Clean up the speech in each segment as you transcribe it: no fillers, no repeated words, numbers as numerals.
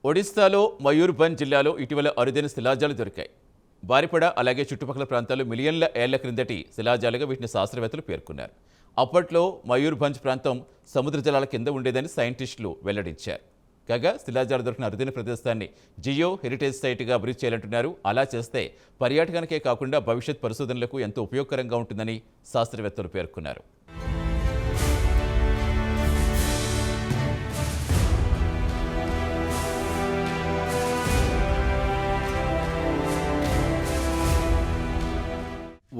ఒడిశాలో మయూర్భంజ్ జిల్లాలో ఇటీవల అరుదైన శిలాజాలు దొరికాయి. బారిపడ అలాగే చుట్టుపక్కల ప్రాంతాల్లో మిలియన్ల ఏళ్ల క్రిందటి శిలాజాలుగా వీటిని శాస్త్రవేత్తలు పేర్కొన్నారు. అప్పట్లో మయూర్భంజ్ ప్రాంతం సముద్ర జలాల కింద ఉండేదని సైంటిస్టులు వెల్లడించారు. కాగా శిలాజాలు దొరికిన అరుదైన ప్రదేశాన్ని జియో హెరిటేజ్ సైట్గా అభివృద్ధి చేయాలంటున్నారు. అలా చేస్తే పర్యాటకానికే కాకుండా భవిష్యత్ పరిశోధనలకు ఎంతో ఉపయోగకరంగా ఉంటుందని శాస్త్రవేత్తలు పేర్కొన్నారు.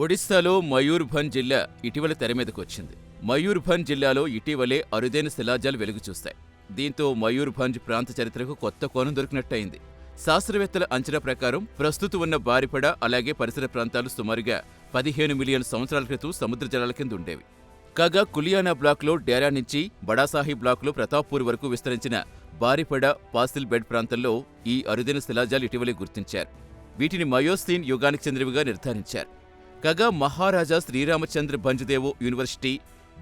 ఒడిశాలో మయూర్భంజ్ జిల్లా ఇటీవల తెరమీదకు వచ్చింది. మయూర్భంజ్ జిల్లాలో ఇటీవలే అరుదైన శిలాజాలు వెలుగు చూస్తాయి. దీంతో మయూర్భంజ్ ప్రాంత చరిత్రకు కొత్త కోణం దొరికినట్టయింది. శాస్త్రవేత్తల అంచనా ప్రకారం ప్రస్తుతం ఉన్న బారిపడ అలాగే పరిసర ప్రాంతాలు సుమారుగా 15 మిలియన్ సంవత్సరాల క్రితం సముద్ర జలాల కింద ఉండేవి. కాగా కులియానా బ్లాక్లో డేరా నుంచి బడాసాహి బ్లాక్లో ప్రతాప్పూర్ వరకు విస్తరించిన బారిపడ పాసిల్ బెడ్ ప్రాంతంలో ఈ అరుదైన శిలాజాలు ఇటీవలే గుర్తించారు. వీటిని మయోసీన్ యుగానికి చెందినవిగా నిర్ధారించారు. కాగా మహారాజా శ్రీరామచంద్ర భంజ్దేవో యూనివర్సిటీ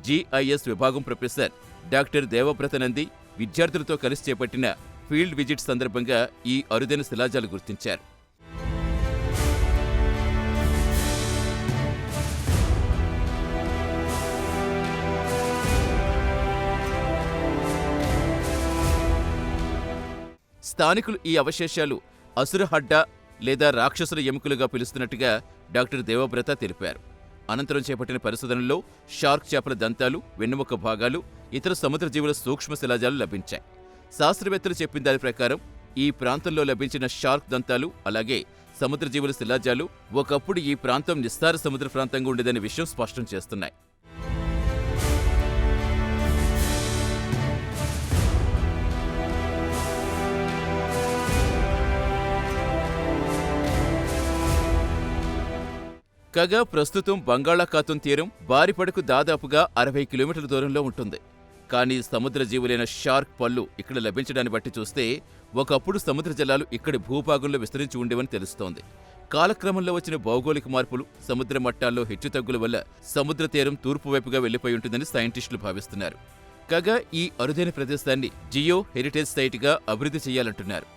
జిఐఎస్ విభాగం ప్రొఫెసర్ డాక్టర్ దేవవ్రత నంది విద్యార్థులతో కలిసి చేపట్టిన ఫీల్డ్ విజిట్ సందర్భంగా ఈ అరుదైన శిలాజాలు గుర్తించారు. స్థానికులు ఈ అవశేషాలు అసురహడ్డా లేదా రాక్షసుల ఎముకలుగా పిలుస్తున్నట్టుగా డాక్టర్ దేవవ్రత తెలిపారు. అనంతరం చేపట్టిన పరిశోధనల్లో షార్క్ చేపల దంతాలు, వెన్నెముక భాగాలు, ఇతర సముద్ర జీవుల సూక్ష్మ శిలాజాలు లభించాయి. శాస్త్రవేత్తలు చెప్పిన దాని ప్రకారం ఈ ప్రాంతంలో లభించిన షార్క్ దంతాలు అలాగే సముద్ర జీవుల శిలాజాలు ఒకప్పుడు ఈ ప్రాంతం నిస్తార సముద్ర ప్రాంతంగా ఉండేదనే విషయం స్పష్టం చేస్తున్నాయి. కాగా ప్రస్తుతం బంగాళాఖాతం తీరం బారిపడకు దాదాపుగా 60 కిలోమీటర్ల దూరంలో ఉంటుంది. కానీ సముద్ర జీవులైన షార్క్ పళ్ళు ఇక్కడ లభించడాన్ని బట్టి చూస్తే ఒకప్పుడు సముద్ర జలాలు ఇక్కడి భూభాగంలో విస్తరించి ఉండేవని తెలుస్తోంది. కాలక్రమంలో వచ్చిన భౌగోళిక మార్పులు, సముద్ర మట్టాల్లో హెచ్చుతగ్గుల వల్ల సముద్ర తీరం తూర్పు వైపుగా వెళ్లిపోయి ఉంటుందని సైంటిస్టులు భావిస్తున్నారు. కాగా ఈ అరుదైన ప్రదేశాన్ని జియో హెరిటేజ్ సైట్గా అభివృద్ధి చేయాలంటున్నారు.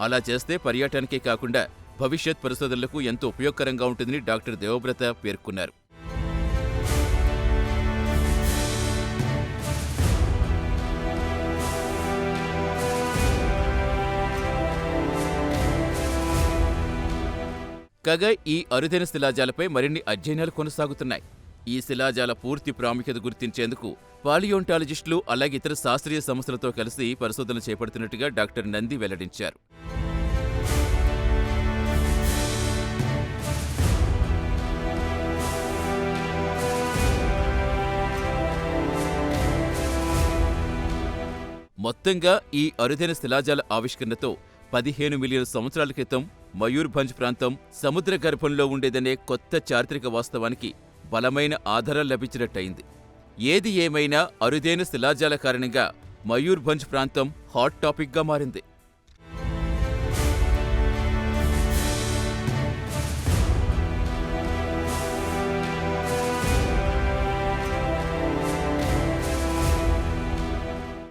అలా చేస్తే పర్యాటకానికే కాకుండా భవిష్యత్ పరిశోధనలకు ఎంతో ఉపయోగకరంగా ఉంటుందని డాక్టర్ దేవవ్రత పేర్కొన్నారు. కాగా ఈ అరుదైన శిలాజాలపై మరిన్ని అధ్యయనాలు కొనసాగుతున్నాయి. ఈ శిలాజాల పూర్తి ప్రాముఖ్యత గుర్తించేందుకు పాలియోంటాలజిస్టులు అలాగే ఇతర శాస్త్రీయ సంస్థలతో కలిసి పరిశోధనలు చేపడుతున్నట్టుగా డాక్టర్ నంది వెల్లడించారు. మొత్తంగా ఈ అరుదైన శిలాజాల ఆవిష్కరణతో 15 మిలియన్ సంవత్సరాల క్రితం మయూర్భంజ్ ప్రాంతం సముద్ర గర్భంలో ఉండేదనే కొత్త చారిత్రక వాస్తవానికి బలమైన ఆధారాలు లభించినట్టయింది. ఏది ఏమైనా అరుదైన శిలాజాల కారణంగా మయూర్భంజ్ ప్రాంతం హాట్ టాపిక్గా మారింది.